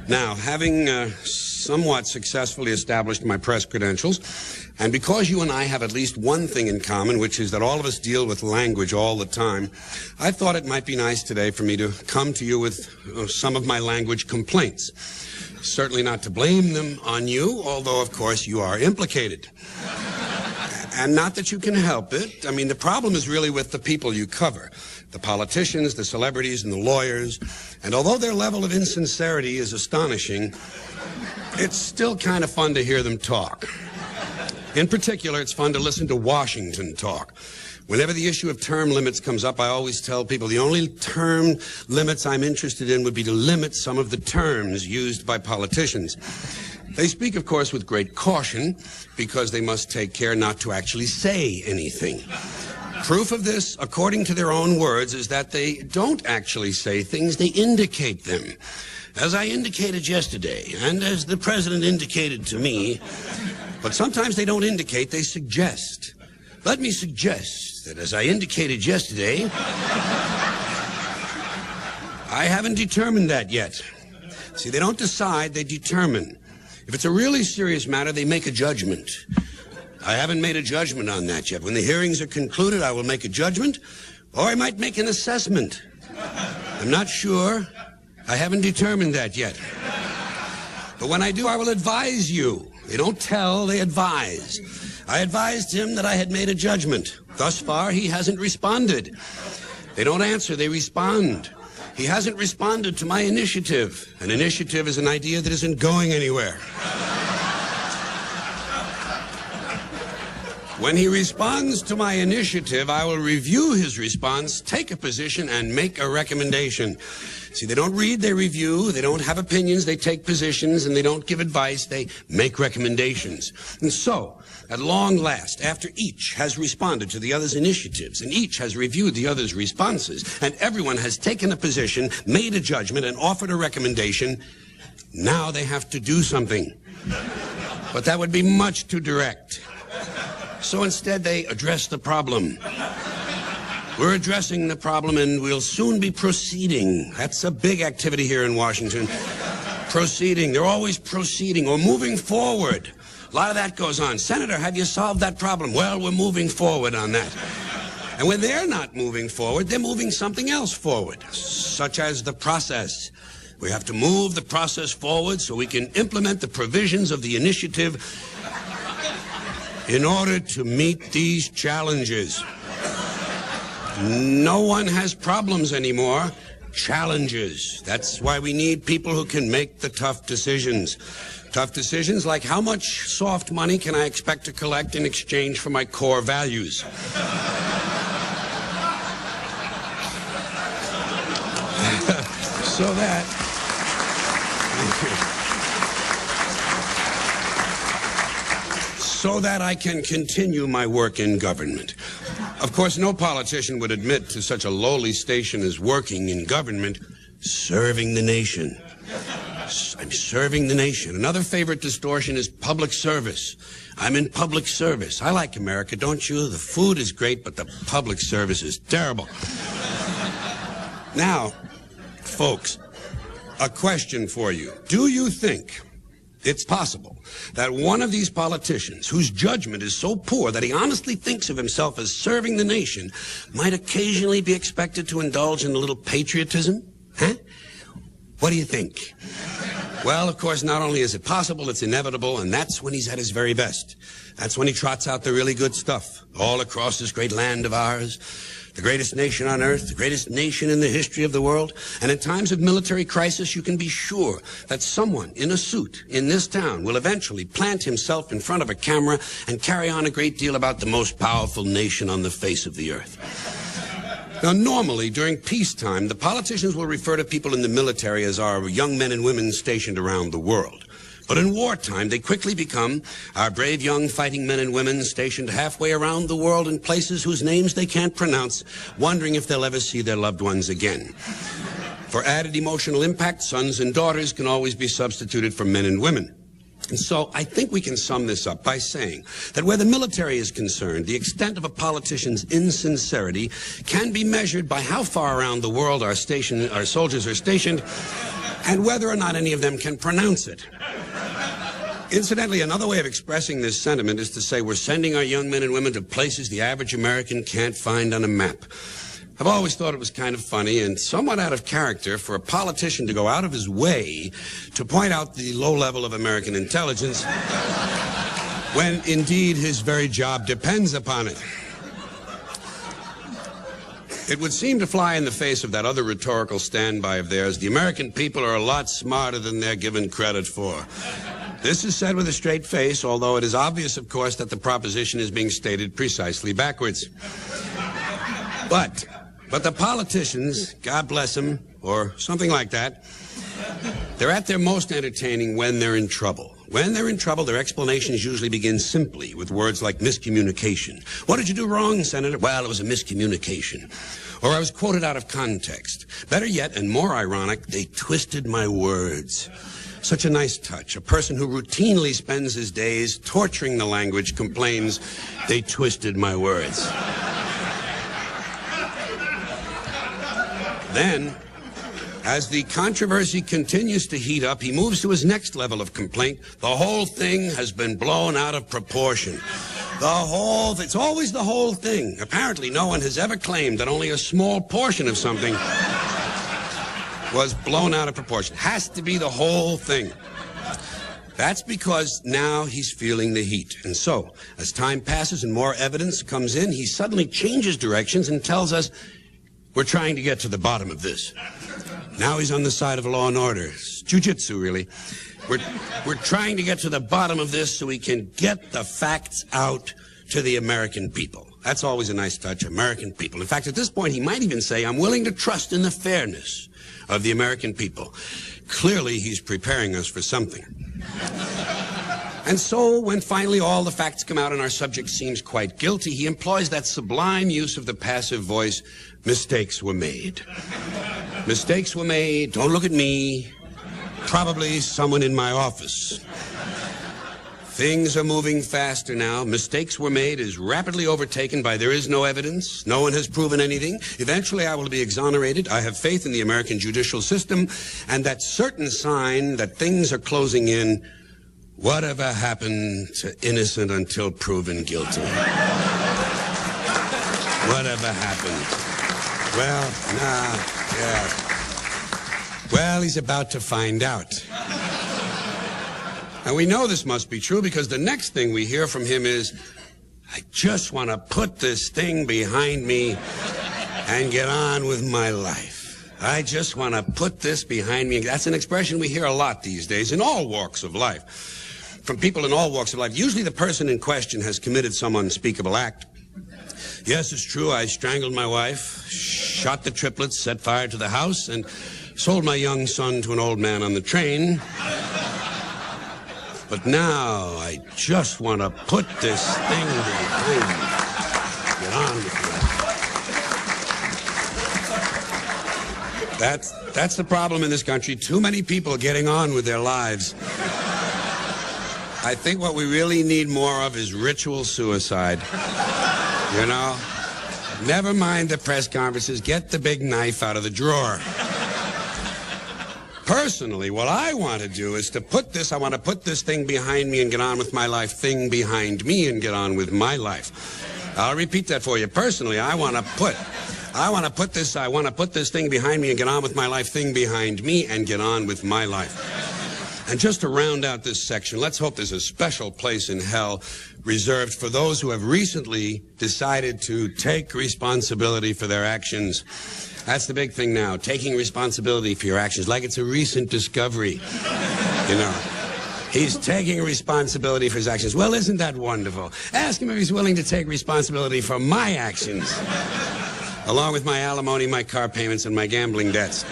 Now, having somewhat successfully established my press credentials, and because you and I have at least one thing in common, which is that all of us deal with language all the time, I thought it might be nice today for me to come to you with some of my language complaints. Certainly not to blame them on you, although, of course, you are implicated. And not that you can help it. I mean, the problem is really with the people you cover. The politicians, the celebrities, and the lawyers. And although their level of insincerity is astonishing, it's still kind of fun to hear them talk. In particular, it's fun to listen to Washington talk. Whenever the issue of term limits comes up, I always tell people the only term limits I'm interested in would be to limit some of the terms used by politicians. They speak, of course, with great caution because they must take care not to actually say anything. Proof of this, according to their own words, is that they don't actually say things, they indicate them. As I indicated yesterday, and as the president indicated to me, but sometimes they don't indicate, they suggest. Let me suggest that as I indicated yesterday, I haven't determined that yet. See, they don't decide, they determine. If it's a really serious matter, they make a judgment. I haven't made a judgment on that yet. When the hearings are concluded, I will make a judgment, or I might make an assessment. I'm not sure. I haven't determined that yet. But when I do, I will advise you. They don't tell, they advise. I advised him that I had made a judgment. Thus far, he hasn't responded. They don't answer, they respond. He hasn't responded to my initiative. An initiative is an idea that isn't going anywhere. When he responds to my initiative, I will review his response, take a position, and make a recommendation. See, they don't read, they review, they don't have opinions, they take positions, and they don't give advice, they make recommendations. And so, at long last, after each has responded to the other's initiatives, and each has reviewed the other's responses, and everyone has taken a position, made a judgment, and offered a recommendation, now they have to do something. But that would be much too direct. So instead, they address the problem. We're addressing the problem, and we'll soon be proceeding. That's a big activity here in Washington. Proceeding. They're always proceeding or moving forward. A lot of that goes on. Senator, have you solved that problem? Well, we're moving forward on that. And when they're not moving forward, they're moving something else forward, such as the process. We have to move the process forward so we can implement the provisions of the initiative in order to meet these challenges. No one has problems anymore. Challenges. That's why we need people who can make the tough decisions. Tough decisions like how much soft money can I expect to collect in exchange for my core values? So that I can continue my work in government. Of course, no politician would admit to such a lowly station as working in government, serving the nation. I'm serving the nation. Another favorite distortion is public service. I'm in public service. I like America, don't you? The food is great, but the public service is terrible. Now, folks, a question for you. Do you think it's possible that one of these politicians, whose judgment is so poor that he honestly thinks of himself as serving the nation, might occasionally be expected to indulge in a little patriotism? Huh? What do you think? Well, of course, not only is it possible, it's inevitable, and that's when he's at his very best. That's when he trots out the really good stuff all across this great land of ours. The greatest nation on earth, the greatest nation in the history of the world. And in times of military crisis, you can be sure that someone in a suit in this town will eventually plant himself in front of a camera and carry on a great deal about the most powerful nation on the face of the earth. Now, normally, during peacetime, the politicians will refer to people in the military as our young men and women stationed around the world. But in wartime, they quickly become our brave young fighting men and women stationed halfway around the world in places whose names they can't pronounce, wondering if they'll ever see their loved ones again. For added emotional impact, sons and daughters can always be substituted for men and women. And so I think we can sum this up by saying that where the military is concerned, the extent of a politician's insincerity can be measured by how far around the world our soldiers are stationed and whether or not any of them can pronounce it. Incidentally, another way of expressing this sentiment is to say we're sending our young men and women to places the average American can't find on a map. I've always thought it was kind of funny and somewhat out of character for a politician to go out of his way to point out the low level of American intelligence when, indeed, his very job depends upon it. It would seem to fly in the face of that other rhetorical standby of theirs. The American people are a lot smarter than they're given credit for. This is said with a straight face, although it is obvious, of course, that the proposition is being stated precisely backwards. But the politicians, God bless them, or something like that, they're at their most entertaining when they're in trouble. When they're in trouble, their explanations usually begin simply with words like miscommunication. What did you do wrong, Senator? Well, it was a miscommunication. Or I was quoted out of context. Better yet, and more ironic, they twisted my words. Such a nice touch. A person who routinely spends his days torturing the language complains, they twisted my words. Then, as the controversy continues to heat up, he moves to his next level of complaint. The whole thing has been blown out of proportion. It's always the whole thing. Apparently, no one has ever claimed that only a small portion of something was blown out of proportion. Has to be the whole thing. That's because now he's feeling the heat. And so, as time passes and more evidence comes in, he suddenly changes directions and tells us, we're trying to get to the bottom of this. Now he's on the side of law and order. It's jiu-jitsu, really. We're trying to get to the bottom of this so we can get the facts out to the American people. That's always a nice touch, American people. In fact, at this point, he might even say, I'm willing to trust in the fairness of the American people. Clearly, he's preparing us for something. And so, when finally all the facts come out and our subject seems quite guilty, he employs that sublime use of the passive voice, mistakes were made. Mistakes were made, don't look at me, probably someone in my office. Things are moving faster now. Mistakes were made is rapidly overtaken by there is no evidence. No one has proven anything. Eventually I will be exonerated. I have faith in the American judicial system and that certain sign that things are closing in. Whatever happened to innocent until proven guilty? Whatever happened? Well, Well, he's about to find out. And we know this must be true because the next thing we hear from him is, I just want to put this thing behind me and get on with my life. I just want to put this behind me. That's an expression we hear a lot these days in all walks of life. From people in all walks of life. Usually the person in question has committed some unspeakable act. Yes, it's true, I strangled my wife, shot the triplets, set fire to the house, and sold my young son to an old man on the train. But now I just want to put this thing behind me. Get on with it. That's the problem in this country. Too many people getting on with their lives. I think what we really need more of is ritual suicide. You know? Never mind the press conferences. Get the big knife out of the drawer. Personally, what I want to do is I want to put this thing behind me and get on with my life, thing behind me and get on with my life. I'll repeat that for you. Personally, I want to put this thing behind me and get on with my life, thing behind me and get on with my life. And just to round out this section, let's hope there's a special place in hell reserved for those who have recently decided to take responsibility for their actions. That's the big thing now, taking responsibility for your actions, like it's a recent discovery. You know, he's taking responsibility for his actions. Well, isn't that wonderful? Ask him if he's willing to take responsibility for my actions, along with my alimony, my car payments, and my gambling debts.